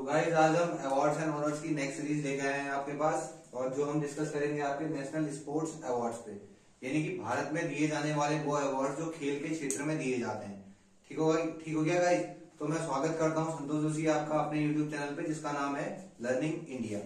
तो गाइस आज हम अवार्ड्स एंड ऑनर्स की नेक्स्ट सीरीज लेके आए हैं आपके पास, और जो हम डिस्कस करेंगे आपके नेशनल स्पोर्ट्स अवार्ड्स पे, यानी कि भारत में दिए जाने वाले वो अवार्ड जो खेल के क्षेत्र में दिए जाते हैं। ठीक हो गया गाइस। तो मैं स्वागत करता हूं संतोष जोशी आपका अपने यूट्यूब चैनल पे, जिसका नाम है लर्निंग इंडिया।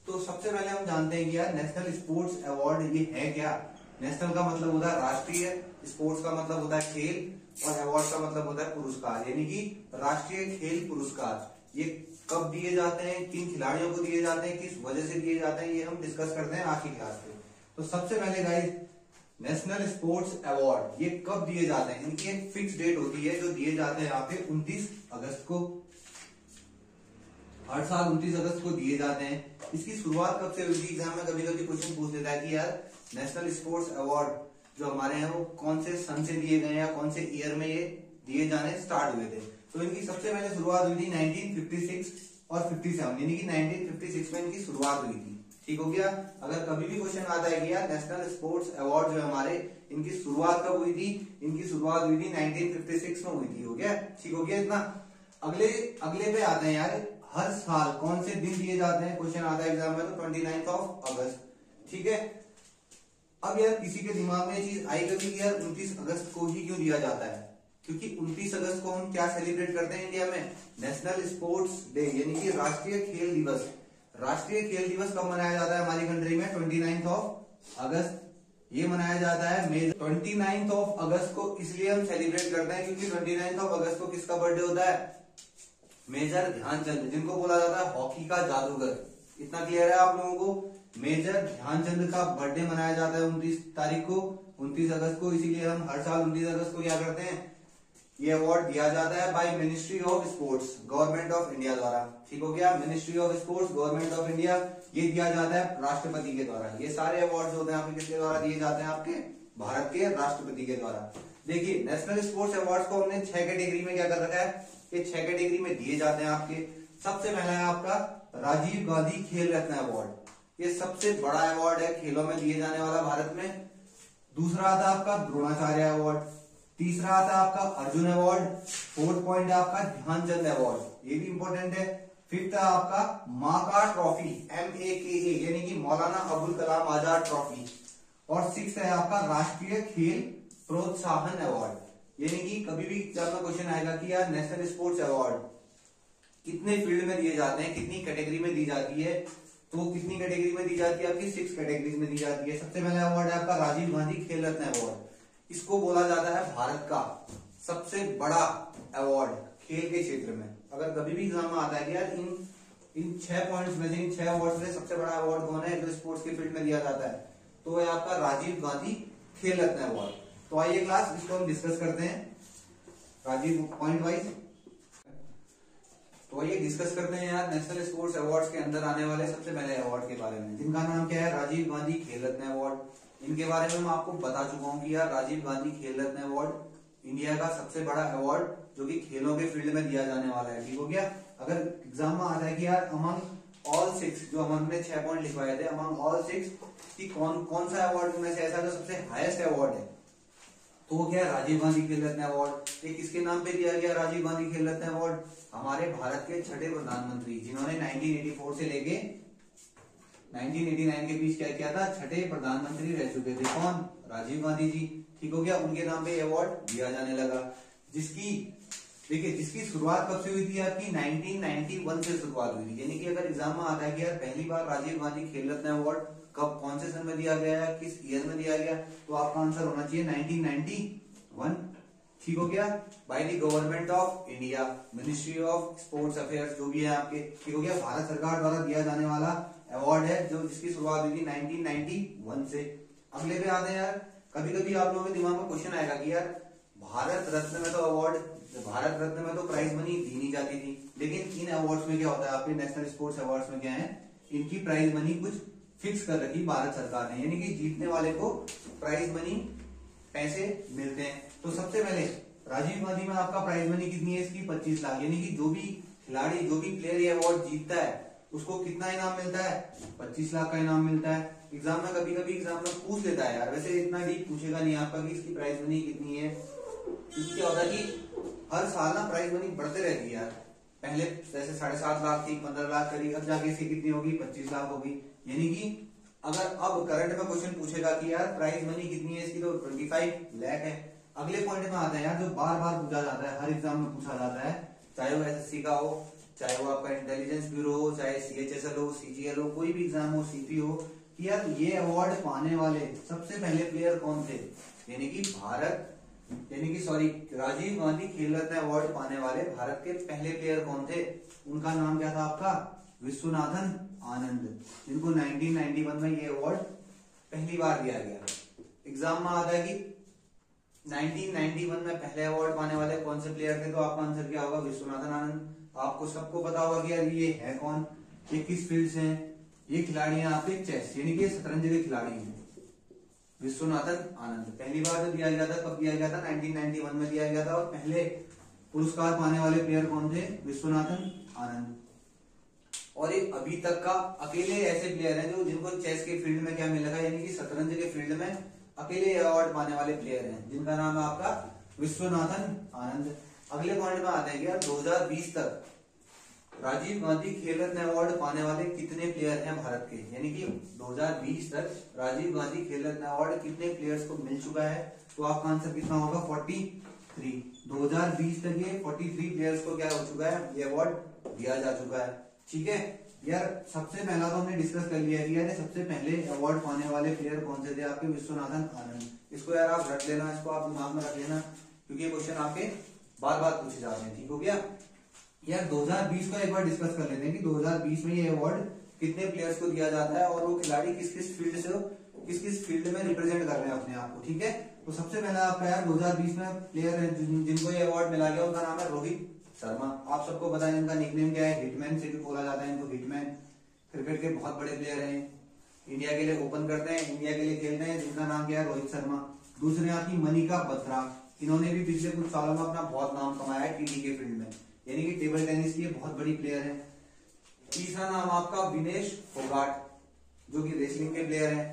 तो सबसे पहले हम जानते हैं कि यार नेशनल स्पोर्ट्स अवार्ड ये है क्या। नेशनल का मतलब होता है राष्ट्रीय, स्पोर्ट्स का मतलब होता है खेल, और अवार्ड का मतलब होता है पुरस्कार, यानी कि राष्ट्रीय खेल पुरस्कार। ये कब दिए जाते हैं, किन खिलाड़ियों को दिए जाते हैं, किस वजह से दिए जाते हैं, ये हम डिस्कस करते हैं आज की क्लास में। तो सबसे पहले गाइस, नेशनल स्पोर्ट्स अवार्ड ये कब दिए जाते हैं, इनकी एक फिक्स डेट होती है जो दिए जाते हैं यहाँ पे 29 अगस्त को। हर साल 29 अगस्त को दिए जाते हैं। इसकी शुरुआत कब से हुई थी? एग्जाम में कभी कभी क्वेश्चन पूछ देता है कि यार नेशनल स्पोर्ट्स अवार्ड जो हमारे हैं वो कौन से सन से दिए गए या कौन से ईयर में ये दिए जाने स्टार्ट हुए थे। तो इनकी सबसे पहले शुरुआत हुई थी 1956 और 57, यानी कि 1956 में इनकी शुरुआत हुई थी। ठीक हो गया। अगर कभी भी क्वेश्चन आता है कि यार नेशनल स्पोर्ट्स अवार्ड जो है हमारे, इनकी शुरुआत कब हुई थी? इनकी शुरुआत हुई थी 1956 में हुई थी। हो गया, ठीक हो गया इतना। अगले पे आते हैं यार, हर साल कौन से दिन दिए जाते हैं, क्वेश्चन आता है एग्जाम में, तो 29 अगस्त। ठीक है। अब यार किसी के दिमाग में ये चीज आई कभी कि यार 29 अगस्त को ही क्यों दिया जाता है? क्योंकि 29 अगस्त को हम क्या सेलिब्रेट करते हैं इंडिया में? नेशनल स्पोर्ट्स डे, यानी कि राष्ट्रीय खेल दिवस। राष्ट्रीय खेल दिवस कब मनाया जाता है हमारी कंट्री में? 29 अगस्त ये मनाया जाता है। 29 अगस्त को इसलिए हम सेलिब्रेट करते हैं क्योंकि 29 अगस्त को किसका बर्थडे होता है? मेजर ध्यानचंद, जिनको बोला जाता है हॉकी का जादूगर। इतना क्लियर है आप लोगों को? मेजर ध्यानचंद का बर्थडे मनाया जाता है 29 तारीख को, 29 अगस्त को। इसीलिए हम हर साल 29 अगस्त को क्या करते हैं, ये अवार्ड दिया जाता है by ministry of sports, government of India द्वारा। ठीक हो गया। Ministry of sports, government of India, ये दिया जाता है राष्ट्रपति के द्वारा। ये सारे अवार्ड होते हैं आपके किसके द्वारा दिए जाते हैं? आपके भारत के राष्ट्रपति के द्वारा। देखिए नेशनल स्पोर्ट्स अवार्ड को हमने 6 कैटेगरी में क्या कर रखा है, ये 6 कैटेगरी में दिए जाते हैं आपके। सबसे पहला है आपका राजीव गांधी खेल रत्न अवार्ड। ये सबसे बड़ा अवार्ड है खेलों में दिए जाने वाला भारत में। दूसरा आता है आपका द्रोणाचार्य अवार्ड। तीसरा आता है आपका अर्जुन अवार्ड। फोर्थ पॉइंट है आपका ध्यानचंद अवार्ड, ये भी इंपॉर्टेंट है। फिफ्थ है आपका माका ट्रॉफी, MAKA, यानी कि मौलाना अबुल कलाम आजाद ट्रॉफी। और सिक्स्थ है आपका राष्ट्रीय खेल प्रोत्साहन अवार्ड। यानी कि कभी भी एग्जाम में क्वेश्चन आएगा कि यार नेशनल स्पोर्ट्स अवार्ड कितने फील्ड में दिए जाते हैं, कितनी कैटेगरी में दी जाती है, तो कितनी कैटेगरी में दी जाती है? आपकी 6 कैटेगरीज में दी जाती है। सबसे पहला अवार्ड है आपका राजीव गांधी खेल रत्न अवार्ड। इसको बोला जाता है भारत का सबसे बड़ा अवार्ड खेल के क्षेत्र में। अगर कभी भी एग्जाम में आता है कि यार इन 6 पॉइंट्स में से, इन 6 अवार्ड में सबसे बड़ा अवार्ड कौन है जो स्पोर्ट्स के फील्ड में दिया जाता है, तो है आपका राजीव गांधी खेल रत्न अवार्ड। तो आइए क्लास इसको हम डिस्कस करते हैं राजीव पॉइंट वाइज। तो आइए डिस्कस करते हैं यार नेशनल स्पोर्ट्स अवार्ड्स के अंदर आने वाले सबसे पहले अवार्ड के बारे में, जिनका नाम क्या है? राजीव गांधी खेल रत्न अवार्ड। इनके बारे में मैं आपको बता चुका हूं कि यार राजीव गांधी खेल रत्न अवार्ड इंडिया का सबसे बड़ा अवार्ड जो कि खेलों के फील्ड में दिया जाने वाला है। ठीक हो गया। अगर एग्जाम में आता है कि यार अमंग ऑल 6, जो हमने 6 पॉइंट लिखवाए थे, अमंग ऑल 6 कि कौन सा अवार्ड में से ऐसा जो सबसे हाईएस्ट अवार्ड है, तो वो क्या है? राजीव गांधी खेल रत्न अवार्ड। ये किसके नाम पे दिया गया राजीव गांधी खेल रत्न अवार्ड? हमारे भारत के छठे प्रधानमंत्री, जिन्होंने 1984 से लेके 1989 के बीच क्या किया था, छठे प्रधानमंत्री रह चुके थे। कौन? राजीव गांधी जी। ठीक हो गया। उनके नाम पे अवार्ड दिया जाने लगा। जिसकी शुरुआत कब से हुई थी? आपकी 1991 से शुरुआत हुई थी। यानी कि अगर एग्जाम में आता है कि यार पहली बार राजीव गांधी खेल रत्न अवार्ड कब, कौन से सन में दिया गया है, किस ईयर में दिया गया, तो आपका आंसर होना चाहिए 1991। ठीक हो गया। By the government of India, ministry of sports affairs, जो भी है आपके। ठीक हो गया। भारत सरकार द्वारा दिया जाने वाला अवार्ड है जो जिसकी शुरुआत हुई थी 1991 से। अगले पे आते हैं यार, कभी कभी आप लोगों के दिमाग में क्वेश्चन आएगा कि यार भारत रत्न में तो अवार्ड, भारत रत्न में तो प्राइज मनी दी नहीं जाती थी, लेकिन इन अवार्ड्स में क्या होता है? आपके नेशनल स्पोर्ट्स अवार्ड्स में क्या है? इनकी प्राइज मनी कुछ फिक्स कर रखी भारत सरकार ने, यानी कि जीतने वाले को प्राइज मनी पैसे मिलते हैं। तो सबसे पहले राजीव गांधी में आपका प्राइज मनी कितनी है? इसकी 25 लाख। यानी कि जो भी खिलाड़ी, जो भी प्लेयर ये अवार्ड जीतता है उसको कितना इनाम मिलता है? 25 लाख का इनाम मिलता है। एग्जाम में कभी कभी एग्जाम में पूछ लेता है यार, वैसे इतना डीप पूछेगा नहीं आपका कि इसकी प्राइज मनी कितनी है। क्या होता है कि हर साल ना प्राइज मनी बढ़ते रहती है यार। पहले जैसे 7.5 लाख थी, 15 लाख करी, अब जाके इसकी कितनी होगी, 25 लाख होगी। यानी कि अगर अब करंट में क्वेश्चन पूछेगा कि यार प्राइस मनी कितनी है इसकी, तो 25 लाख है। अगले पॉइंट में आता है यार, जो बार बार पूछा जाता है, हर एग्जाम में पूछा जाता है, चाहे वो एसएससी का हो, चाहे वो आपका इंटेलिजेंस ब्यूरो हो, चाहे सीएचएसएल हो, सीजीएल हो, कोई भी एग्जाम हो, सीपी हो, कि यार ये अवार्ड पाने वाले सबसे पहले प्लेयर कौन थे। यानी कि राजीव गांधी खेल रत्न अवार्ड पाने वाले भारत के पहले प्लेयर कौन थे। उनका नाम क्या था आपका, विश्वनाथन आनंद, जिनको 1991 में ये अवार्ड पहली बार दिया गया। एग्जाम में आता है कि 1991 में पहले अवार्ड पाने वाले कौन से प्लेयर थे, तो आपका आंसर क्या होगा, विश्वनाथन आनंद। आपको सबको पता होगा कि यार ये है कौन, ये किस फील्ड से हैं, ये खिलाड़ी हैं आपके चेस, यानी कि शतरंज के खिलाड़ी हैं, विश्वनाथन आनंद। पहली बार जो दिया गया था, कब दिया गया था, 1991 में दिया गया था, और पहले पुरस्कार पाने वाले प्लेयर कौन थे, विश्वनाथन आनंद। और ये अभी तक का अकेले ऐसे प्लेयर हैं जो जिनको चेस के फील्ड में क्या मिल रहा है, यानी कि शतरंज के फील्ड में अकेले अवार्ड पाने वाले प्लेयर हैं, जिनका नाम है आपका विश्वनाथन आनंद। अगले पॉइंट में आते हैं कि यार 2020 तक राजीव गांधी खेल रत्न अवार्ड पाने वाले कितने प्लेयर हैं भारत के। यानी कि 2020 तक राजीव गांधी खेल रत्न अवार्ड कितने प्लेयर्स को मिल चुका है, तो आपका आंसर कितना होगा, 43। 2020 तक ये 43 प्लेयर्स को क्या हो चुका है, ये अवार्ड दिया जा चुका है। ठीक है यार, सबसे पहला तो हमने डिस्कस कर लिया कि यार सबसे पहले अवार्ड पाने वाले प्लेयर कौन से थे, आपके विश्वनाथन आनंद। इसको यार आप रख लेना, इसको आप दिमाग में रख लेना, क्योंकि ये क्वेश्चन आपके बार बार पूछे जाते हैं। ठीक हो गया यार, 2020 को एक बार डिस्कस कर लेते हैं कि 2020 में ये अवार्ड कितने प्लेयर्स को दिया जाता है, और वो खिलाड़ी किस किस फील्ड से, किस किस फील्ड में रिप्रेजेंट कर रहे हैं अपने आप को। ठीक है, तो सबसे पहला आपका यार 2020 में प्लेयर है जिनको ये अवार्ड मिला गया, उनका नाम है रोहित शर्मा। आप सबको पता है इनका निकनेम क्या है, हिटमैन से भी बोला जाता है इनको, हिटमैन। क्रिकेट के बहुत बड़े प्लेयर हैं, इंडिया के लिए ओपन करते हैं, इंडिया के लिए खेलते हैं, जिनका नाम क्या है, रोहित शर्मा। दूसरे आपकी मनिका बत्रा, इन्होंने भी पिछले कुछ सालों में अपना बहुत नाम कमाया है टीटी के फील्ड में, यानी कि टेबल टेनिस की बहुत बड़ी प्लेयर है। तीसरा नाम आपका विनेश फोगाट, जो कि रेसलिंग के प्लेयर हैं।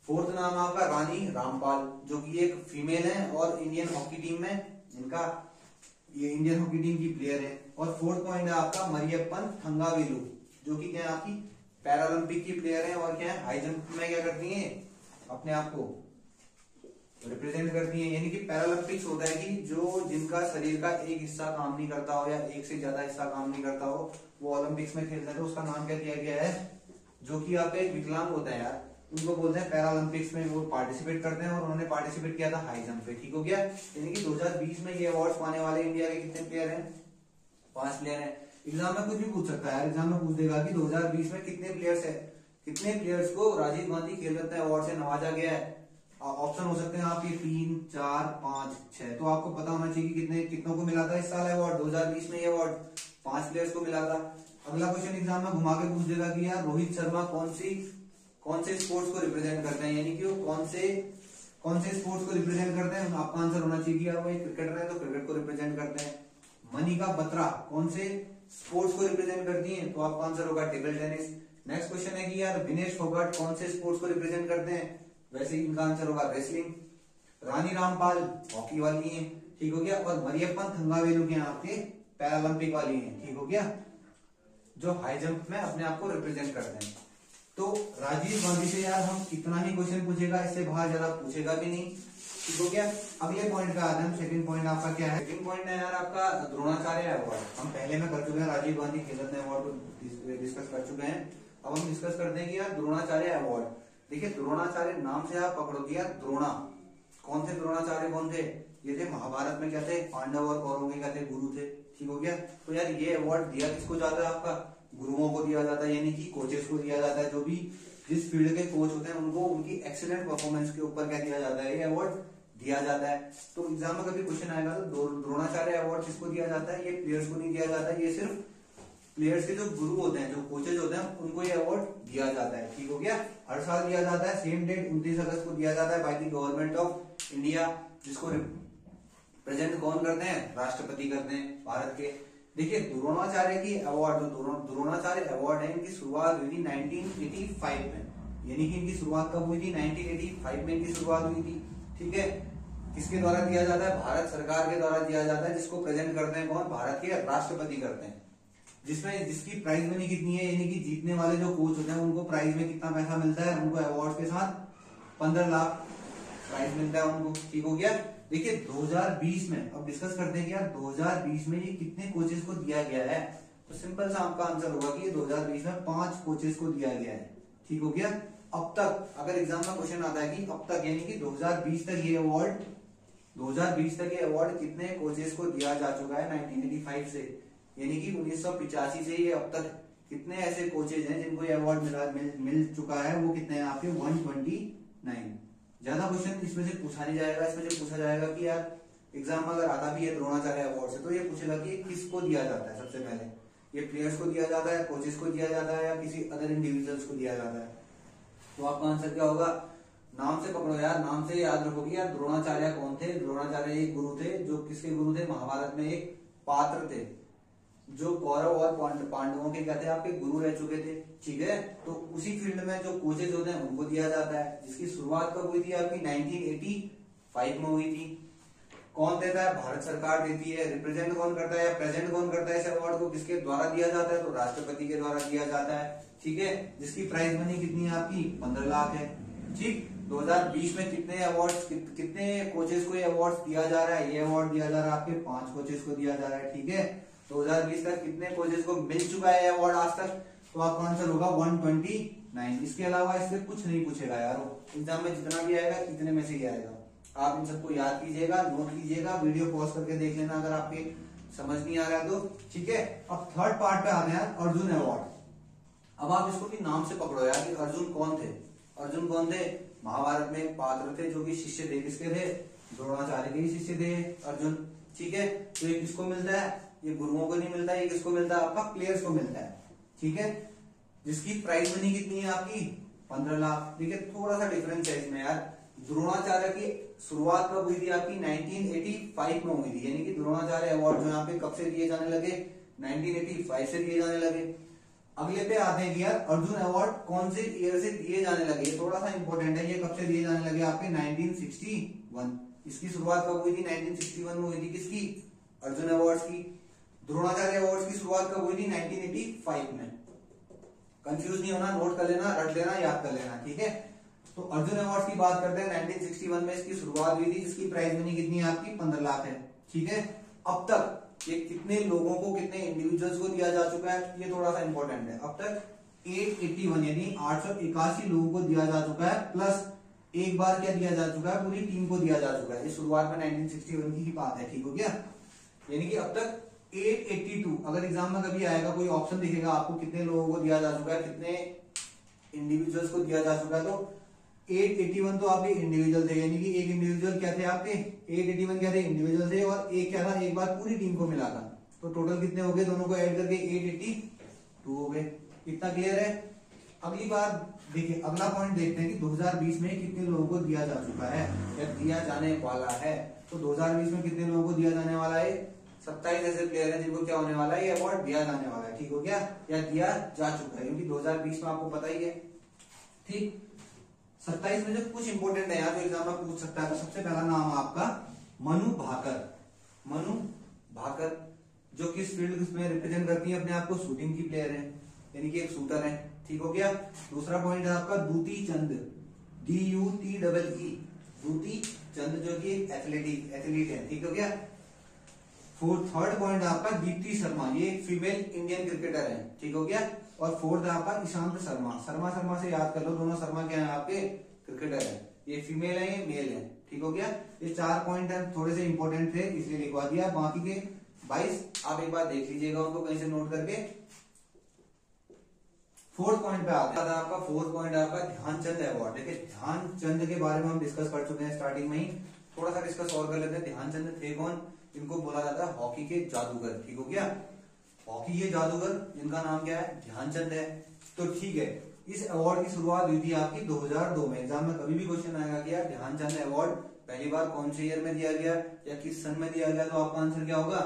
फोर्थ नाम आपका रानी रामपाल, जो कि एक फीमेल है और इंडियन हॉकी टीम में इनका, ये इंडियन हॉकी टीम की प्लेयर है। और फोर्थ पॉइंट है आपका मरियप्पन थंगावेलु, जो कि क्या है आपकी पैरालंपिक की प्लेयर है, और क्या है हाई जंप में क्या करती है, अपने आप को रिप्रेजेंट करती है। यानी कि पैरालंपिक्स होता है कि जो जिनका शरीर का एक हिस्सा काम नहीं करता हो या एक से ज्यादा हिस्सा काम नहीं करता हो, वो ओलंपिक्स में खेलते हैं, तो उसका नाम क्या दिया गया है, जो कि आपका एक विकलांग होता है यार, उनको बोलते हैं पैरालंपिक्स में वो पार्टिसिपेट करते हैं, और उन्होंने पार्टिसिपेट किया था हाई जंप पे। ठीक हो गया, यानी कि 2020 में ये अवार्ड पाने वाले इंडिया के कितने प्लेयर हैं, 5 प्लेयर हैं। एग्जाम में कुछ भी पूछ सकता है यार, एग्जाम में पूछ देगा कि 2020 में कितने प्लेयर्स है, कितने प्लेयर्स को राजीव गांधी खेल रत्न अवार्ड से नवाजा गया है। ऑप्शन हो सकते हैं आपके 3, 4, 5, 6। तो आपको पता होना चाहिए कि कितनों को मिला था इस साल अवार्ड, 2020 में ये अवार्ड 5 प्लेयर्स को मिला था। अगला क्वेश्चन एग्जाम में घुमा के पूछ देगा कि यार रोहित शर्मा कौन से स्पोर्ट्स को रिप्रेजेंट करते हैं, यानी कि वो कौन से स्पोर्ट्स को रिप्रेजेंट करते हैं। आपका आंसर होना चाहिए कि यार वो एक क्रिकेटर है, तो क्रिकेट को रिप्रेजेंट करते हैं। मनिका बत्रा कौन से स्पोर्ट्स को रिप्रेजेंट करती हैं, तो आपका आंसर होगा टेबल टेनिस। नेक्स्ट क्वेश्चन है कि यार विनेश फोगाट कौन से स्पोर्ट्स को रिप्रेजेंट करते हैं, वैसे इनका आंसर होगा रेसलिंग। रानी रामपाल हॉकी वाली हैं, ठीक हो गया। और मरियप्पन थंगावेलु के आपके पैरालंपिक वाली हैं, ठीक हो गया, जो हाई जंप में अपने आप को रिप्रेजेंट करते हैं। तो राजीव गांधी से यार हम कितना ही क्वेश्चन पूछेगा, इससे बाहर ज्यादा पूछेगा भी नहीं, ठीक हो गया। अगले पॉइंट पे आते हैं। सेकंड पॉइंट आपका क्या है, सेकंड पॉइंट है यार आपका द्रोणाचार्य अवार्ड। हम पहले में कर चुके हैं, राजीव गांधी खेल रत्न अवार्ड को डिस्कस कर चुके हैं। अब हम डिस्कस करते हैं कि यार द्रोणाचार्य अवार्ड। देखिए द्रोणाचार्य नाम से आप पकड़ो कि यार द्रोणा, कौन थे द्रोणाचार्य, कौन थे, ये थे महाभारत में क्या थे, पांडव और कौरवों के क्या थे, गुरु थे, ठीक हो गया। तो यार ये अवार्ड दिया किसको जाता है, आपका गुरुओं को दिया जाता है, यानी कि कोचेस को दिया जाता है। जो भी जिस फील्ड के कोच होते हैं उनको उनकी एक्सीलेंट परफॉर्मेंस के ऊपर क्या दिया जाता है, ये अवार्ड दिया जाता है। तो एग्जाम में कभी क्वेश्चन आएगा तो द्रोणाचार्य अवार्ड किसको दिया जाता है, ये प्लेयर्स को नहीं दिया जाता है, ये सिर्फ प्लेयर्स के जो गुरु होते हैं, जो कोचेज होते हैं, उनको ये अवार्ड दिया जाता है, ठीक हो गया। हर साल दिया जाता है, सेम डेट 29 अगस्त को दिया जाता है by the government of India, जिसको प्रेजेंट कौन करते हैं, राष्ट्रपति करते हैं भारत के। देखिए द्रोणाचार्य की अवार्ड, द्रोणाचार्य अवार्ड है, इनकी शुरुआत हुई थी 1985 में, यानी कि इनकी शुरुआत कब हुई थी, 1985 में इनकी शुरुआत हुई थी, ठीक है। किसके द्वारा दिया जाता है, भारत सरकार के द्वारा दिया जाता है, जिसको प्रेजेंट करते हैं कौन, भारत के राष्ट्रपति करते हैं। जिसमें जिसकी प्राइज मनी कितनी है, यानी कि जीतने वाले जो कोच होते हैं उनको प्राइज में कितना पैसा मिलता है, उनको अवार्ड के साथ 15 लाख प्राइज मिलता है उनको। ठीक हो गया। देखिए 2020 में अब डिस्कस करते हैं कि यार 2020 में ये कितने कोचेस को दिया गया है। तो सिंपल सा आपका आंसर होगा कि 2020 में 5 कोचेस को दिया गया है। ठीक हो गया। अब तक अगर एग्जाम में क्वेश्चन आता है कि अब तक यानी कि 2020 तक ये अवार्ड 2020 तक ये अवार्ड कितने कोचेस को दिया जा चुका है 1985 से, यानी कि 1985 से ये अब तक कितने ऐसे कोचेज हैं जिनको ये अवार्ड मिल चुका है, वो कितने हैं आपके 129। ज्यादा क्वेश्चन इसमें से पूछा नहीं जाएगा। इसमें से पूछा जाएगा कि यार एग्जाम में अगर आता भी है द्रोणाचार्य अवार्ड से तो ये पूछेगा कि किसको दिया जाता है। सबसे पहले ये प्लेयर्स को दिया जाता है, कोचेस को दिया जाता है, या किसी अदर इंडिविजुअल्स को दिया जाता है। तो आपका आंसर क्या होगा, नाम से पकड़ो यार, नाम से याद रखो कि यार द्रोणाचार्य कौन थे। द्रोणाचार्य एक गुरु थे, जो किसके गुरु थे, महाभारत में एक पात्र थे जो कौरव और पांडवों के क्या थे, आपके गुरु रह चुके थे। ठीक है। तो उसी फील्ड में जो कोचेज होते हैं उनको दिया जाता है, जिसकी शुरुआत कब हुई थी आपकी 1985 में हुई थी। कौन देता है, भारत सरकार देती है। रिप्रेजेंट कौन करता है या प्रेजेंट कौन करता है इस अवार्ड को, किसके द्वारा दिया जाता है, तो राष्ट्रपति के द्वारा दिया जाता है। ठीक है। जिसकी प्राइज मनी कितनी है आपकी 15 लाख है। ठीक। 2020 में कितने अवार्ड्स कितने कोचेस को ये अवार्ड दिया जा रहा है, ये अवार्ड दिया जा रहा है आपके 5 कोचेस को दिया जा रहा है। ठीक है। 2020 तक कितने कोचेस को मिल चुका है अवार्ड आज तक, तो आपका आंसर होगा 129। इसके अलावा इससे कुछ नहीं पूछेगा यार, एग्जाम में जितना भी आएगा इतने में से ही आएगा। आप इन सबको याद कीजिएगा, नोट कीजिएगा, वीडियो पॉज करके देख लेना अगर आपके समझ नहीं आ रहा है तो। ठीक है। अब थर्ड पार्ट पे आते हैं अर्जुन अवार्ड। अब आप इसको भी नाम से पकड़ो यार कि अर्जुन कौन थे। अर्जुन कौन थे, महाभारत में एक पात्र थे जो कि शिष्य थे, किसके थे, द्रोणाचार्य के ही शिष्य थे अर्जुन। ठीक है। तो ये किसको मिलता है, ये गुरुओं को नहीं मिलता, ये किसको मिलता है, आपका प्लेयर्स को मिलता है। ठीक है। जिसकी प्राइज मनी कितनी है आपकी 15 लाख। ठीक है। थोड़ा सा डिफरेंस है इसमें यार, द्रोणाचार्य की शुरुआत कब हुई थी आपकी 1985 में हुई थी, यानी कि द्रोणाचार्य अवार्ड जो यहाँ पे कब से दिए जाने लगे 1985 से दिए जाने लगे। अगले पे आते हैं कि यार अर्जुन अवार्ड कौन से ईयर से दिए जाने लगे, ये थोड़ा सा इंपॉर्टेंट है। ये कब से दिए जाने लगे आपके 1961। इसकी शुरुआत कब हुई थी 1961 में हुई थी, किसकी, अर्जुन अवार्ड की। द्रोणाचार्य अवार्ड की शुरुआत कब हुई थी 1985 में। कंफ्यूज नहीं होना, नोट कर लेना, रट लेना, याद कर लेना। ठीक है। तो अर्जुन अवार्ड की बात करते हैं 1961 में इसकी शुरुआत हुई थी, जिसकी प्राइज मनी कितनी है आपकी 15 लाख है। ठीक है। अब तक ये कितने लोगों को, कितने इंडिविजुअल्स को दिया जा चुका है, ये थोड़ा सा इंपॉर्टेंट है। अब तक 881 यानी 881 लोगों को दिया जा चुका है, प्लस एक बार क्या दिया जा चुका है, पूरी टीम को दिया जा चुका है। ये शुरुआत में 1961 की ही बात है। ठीक हो गया। यानी कि अब तक 882, अगर एग्जाम में कभी आएगा कोई ऑप्शन दिखेगा आपको कितने लोगों को दिया जा चुका है, कितने इंडिविजुअल्स को दिया जा चुका है, तो 881 तो आपके इंडिविजुअल थे, यानी कि एक इंडिविजुअल क्या थे आपके 881 क्या थे, इंडिविजुअल थे, और एक क्या था, एक बार पूरी टीम को मिला था। तो टोटल कितने हो गए, दोनों को ऐड करके 882 हो गए। इतना क्लियर है। अगली बार देखिए, अगला पॉइंट देखते हैं कि 2020 में कितने लोगों को दिया जा चुका है या दिया जाने वाला है। तो 2020 में कितने लोगों को दिया जाने वाला है, 27 ऐसे प्लेयर हैं जिनको क्या होने वाला है, ये अवार्ड दिया जाने वाला है। ठीक हो गया, या दिया जा चुका है, क्योंकि 2020 में आपको पता ही है। ठीक। 27 में जो कुछ इंपोर्टेंट है यार, जो एग्जाम में पूछ सकता है। तो सबसे पहला नाम आपका मनु भाकर। मनु भाकर जो किस फील्ड में रिप्रेजेंट करती है अपने आप को, शूटिंग की प्लेयर है, यानी कि एक शूटर है। ठीक हो गया। दूसरा पॉइंट है आपका दूती चंद, DUTEE, दूती चंद जो कि एथलीट है। ठीक हो गया। थर्ड पॉइंट आपका दीप्ति शर्मा, ये एक फीमेल इंडियन क्रिकेटर है। ठीक हो गया। और फोर्थ आपका ईशांत शर्मा। शर्मा से याद कर लो, दोनों शर्मा क्या है आपके क्रिकेटर है, ये फीमेल है ये मेल है। ठीक हो गया। ये 4 पॉइंट है, थोड़े से इंपॉर्टेंट थे इसलिए लिखवा दिया। बाकी के 22 आप एक बार देख लीजिएगा उनको कहीं से नोट करके। फोर्थ पॉइंट पे आते हैं आपका, फोर्थ पॉइंट आपका ध्यानचंद अवार्ड। देखिए ध्यानचंद के बारे में हम डिस्कस कर चुके हैं स्टार्टिंग में ही, थोड़ा सा डिस्कस और कर लेते हैं। ध्यानचंद थे कौन, इनको बोला जाता है हॉकी के जादूगर। ठीक हो गया। हॉकी के जादूगर जिनका नाम क्या है, ध्यानचंद है। तो ठीक है, इस अवार्ड की शुरुआत हुई थी आपकी 2002 में। एग्जाम में कभी भी क्वेश्चन आएगा कि यार ध्यानचंद अवार्ड पहली बार कौन से ईयर में दिया गया या किस सन में दिया गया, तो आपका आंसर क्या होगा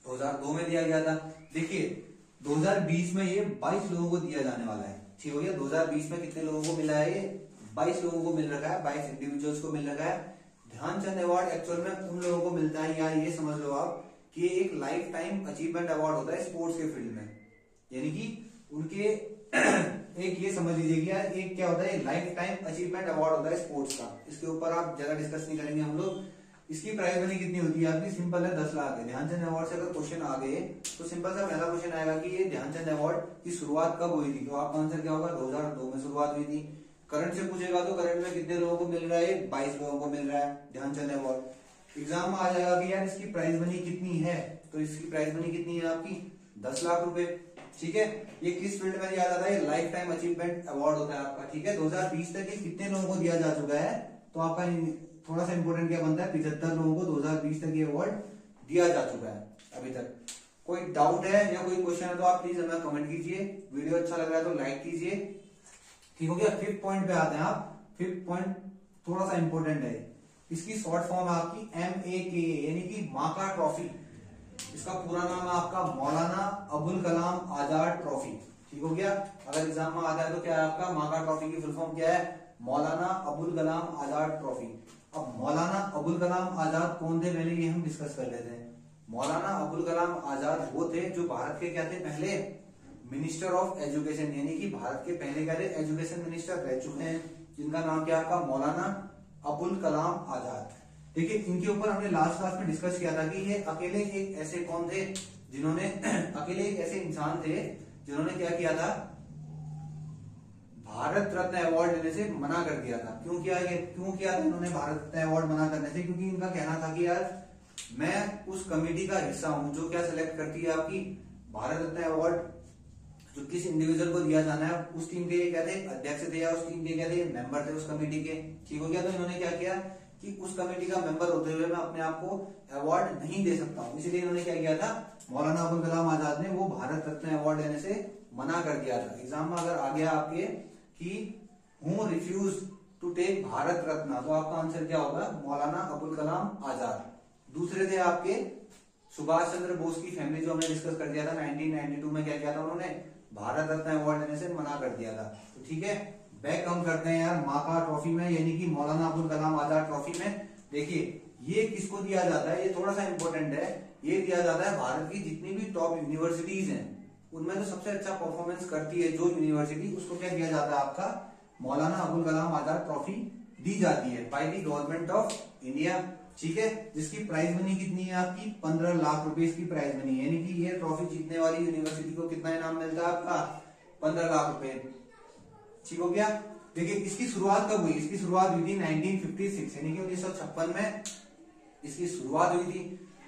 2002 में दिया गया था। देखिए 2020 में ये 22 लोगों को दिया जाने वाला है। ठीक हो गया। 2020 में कितने लोगों को मिला है, ये 22 लोगों को मिल रखा है, 22 इंडिविजुअल्स को मिल रखा है। ध्यानचंद अवार्ड एक्चुअल में उन लोगों को मिलता है, या ये समझ लो आप कि एक लाइफ टाइम अचीवमेंट अवार्ड होता है स्पोर्ट्स के फील्ड में, यानी कि उनके एक ये समझ लीजिए कि यार एक क्या होता है, लाइफ टाइम अचीवमेंट अवार्ड होता है स्पोर्ट्स का। इसके ऊपर आप ज्यादा डिस्कस नहीं करेंगे हम लोग। इसकी प्राइस मनी कितनी होती है आपकी, सिंपल है 10 लाख है। ध्यानचंद अवार्ड से अगर क्वेश्चन आ गए तो सिंपल सा पहला क्वेश्चन आएगा कि ये ध्यानचंद अवार्ड की शुरुआत कब हुई थी, तो आपका आंसर क्या होगा, 2002 में शुरुआत हुई थी। करंट से पूछेगा तो करंट में कितने लोगों को मिल रहा है, 22 लोगों को मिल रहा है ध्यानचंद अवार्ड। एग्जाम में आ जाएगा कि यार इसकी प्राइस मनी कितनी है, तो इसकी प्राइस मनी कितनी है आपकी 10 लाख रुपए। ठीक है, ये किस फील्ड में दिया जाता है, लाइफ टाइम अचीवमेंट अवार्ड होता है आपका। ठीक है, 2020 तक ये कितने लोगों को दिया जा चुका है, तो आपका थोड़ा सा इंपोर्टेंट क्या बनता है, 75 लोगों को 2020 तक ये अवार्ड दिया जा चुका है अभी तक। कोई डाउट है या कोई क्वेश्चन है तो आप प्लीज हमें कमेंट कीजिए। वीडियो अच्छा लग रहा है तो लाइक कीजिए। ठीक हो गया। 5th पॉइंट पे आते हैं आप। 5th पॉइंट थोड़ा सा इंपोर्टेंट है, इसकी शॉर्ट फॉर्म है आपकी MAKA, यानी कि माका ट्रॉफी। इसका पूरा नाम है आपका मौलाना अबुल कलाम आजाद ट्रॉफी। ठीक हो गया। अगर एग्जाम में आता है तो क्या है आपका, माका ट्रॉफी की फुल फॉर्म क्या है, मौलाना अबुल कलाम आजाद ट्रॉफी। अब मौलाना अबुल कलाम आजाद कौन थे, पहले ये हम डिस्कस कर लेते हैं। मौलाना अबुल कलाम आजाद वो थे जो भारत के क्या थे, पहले मिनिस्टर ऑफ एजुकेशन, यानी कि भारत के पहले क्या थे, एजुकेशन मिनिस्टर रह चुके हैं, जिनका नाम क्या आपका मौलाना अबुल कलाम आजाद। देखिए इनके ऊपर हमने लास्ट क्लास में डिस्कस किया था कि ये अकेले एक ऐसे कौन थे जिन्होंने अकेले एक ऐसे इंसान थे जिन्होंने क्या किया था, भारत रत्न अवार्ड लेने से मना कर दिया था। क्यों किया था इन्होंने भारत रत्न अवार्ड मना करने से, क्योंकि इनका कहना था कि यार मैं उस कमेटी का हिस्सा हूं जो क्या सिलेक्ट करती है आपकी भारत रत्न अवार्ड, जो किस इंडिविजुअल को दिया जाना है, उस टीम के क्या थे अध्यक्ष थे या उस टीम के क्या थे मेंबर थे उस कमेटी के। ठीक हो गया। तो इन्होंने क्या किया कि उस कमेटी का मेंबर होते हुए मैं अपने आप को अवार्ड नहीं दे सकता हूं, इसलिए इन्होंने क्या किया था, मौलाना अबुल कलाम आजाद ने वो भारत रत्न अवार्ड लेने से मना कर दिया था। एग्जाम में अगर आ गया आपके कि who refuse to take Bharat Ratna, तो आपका आंसर क्या होगा, मौलाना अबुल कलाम आजाद। दूसरे थे आपके सुभाष चंद्र बोस की फैमिली, जो हमने डिस्कस कर दिया था 1992 में, क्या किया था उन्होंने, भारत रत्न अवार्ड लेने से मना कर दिया था। तो ठीक है, बैक हम करते हैं यार माका ट्रॉफी में, यानी कि मौलाना अबुल कलाम आजाद ट्रॉफी में। देखिए ये किसको दिया जाता है, ये थोड़ा सा इंपॉर्टेंट है। ये दिया जाता है भारत की जितनी भी टॉप यूनिवर्सिटीज हैं उनमें जो सबसे अच्छा परफॉर्मेंस करती है जो यूनिवर्सिटी, उसको क्या दिया जाता है आपका मौलाना अबुल कलाम आजाद ट्रॉफी दी जाती है by the government of India. ठीक है, जिसकी प्राइज मनी कितनी है आपकी 15 लाख रुपए इसकी प्राइज मनी है, यानी कि ये ट्रॉफी जीतने वाली यूनिवर्सिटी को कितना इनाम मिलता है आपका 15 लाख रुपए। ठीक हो गया। देखिए इसकी शुरुआत कब हुई, इसकी शुरुआत हुई थी 1956, यानी कि 1956 में इसकी शुरुआत हुई थी।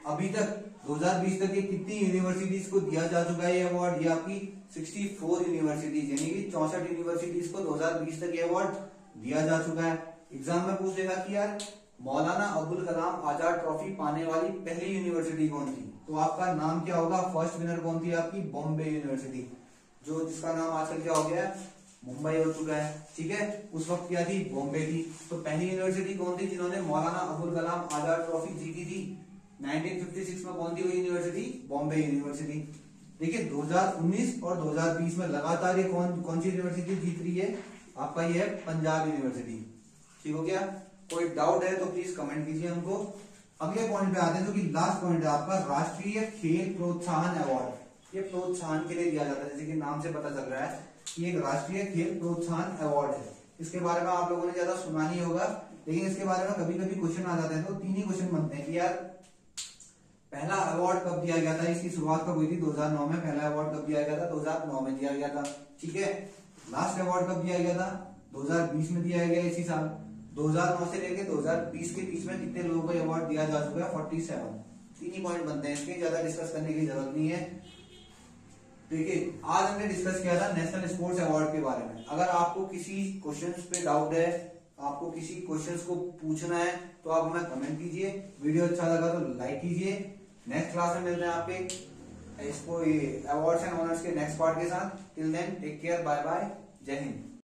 अभी तक 2020 तक ये कितनी यूनिवर्सिटीज को दिया जा चुका है ये अवार्ड, ये आपकी 64 यूनिवर्सिटीज, यानी कि 64 यूनिवर्सिटीज को 2020 तक ये अवार्ड दिया जा चुका है। एग्जाम में पूछेगा कि यार मौलाना अबुल कलाम आजाद ट्रॉफी पाने वाली पहली यूनिवर्सिटी कौन थी, तो आपका नाम क्या होगा, फर्स्ट विनर कौन थी आपकी बॉम्बे यूनिवर्सिटी, जो जिसका नाम आजकल क्या हो गया है मुंबई हो चुका है। ठीक है, उस वक्त क्या थी, बॉम्बे थी। तो पहली यूनिवर्सिटी कौन थी जिन्होंने मौलाना अबुल कलाम आजाद ट्रॉफी जीती थी 1956 में, कौन थी वो यूनिवर्सिटी, बॉम्बे यूनिवर्सिटी। देखिए 2019 और 2020 में लगातार ये कौन सी यूनिवर्सिटी जीत रही है, आपका ये है पंजाब यूनिवर्सिटी। ठीक हो गया। कोई डाउट है तो प्लीज कमेंट कीजिए हमको। अगले पॉइंट पे आते हैं जो कि लास्ट पॉइंट है आपका, राष्ट्रीय खेल प्रोत्साहन अवार्ड। ये प्रोत्साहन के लिए दिया जाता है, जैसे कि नाम से पता चल रहा है कि एक राष्ट्रीय खेल प्रोत्साहन अवार्ड है। इसके बारे में आप लोगों ने ज्यादा सुना नहीं होगा, लेकिन इसके बारे में कभी कभी क्वेश्चन आ जाते हैं। तो 3 ही क्वेश्चन बनते हैं कि यार पहला अवार्ड कब दिया गया था, इसकी शुरुआत कब हुई थी 2009 में, पहला अवार्ड कब दिया गया था 2009 में दिया गया था। ठीक है, लास्ट अवार्ड कब दिया गया था 2020 में दिया गया इसी साल। 2009 से लेकर 2020 के बीच में कितने लोगों को अवार्ड दिया जा चुका है 47। 3 ही पॉइंट बनते हैं, इसके ज्यादा डिस्कस करने की जरूरत नहीं है। देखिए आज हमने डिस्कस किया था नेशनल स्पोर्ट्स अवार्ड के बारे में। अगर आपको किसी क्वेश्चंस पे डाउट है, आपको किसी क्वेश्चंस को पूछना है तो आप हमें कमेंट कीजिए। वीडियो अच्छा लगा तो लाइक कीजिए। नेक्स्ट क्लास में मिलते हैं आपके अवार्ड्स एंड ऑनर्स के नेक्स्ट पार्ट के साथ। Till then take care, bye bye, Jai Hind.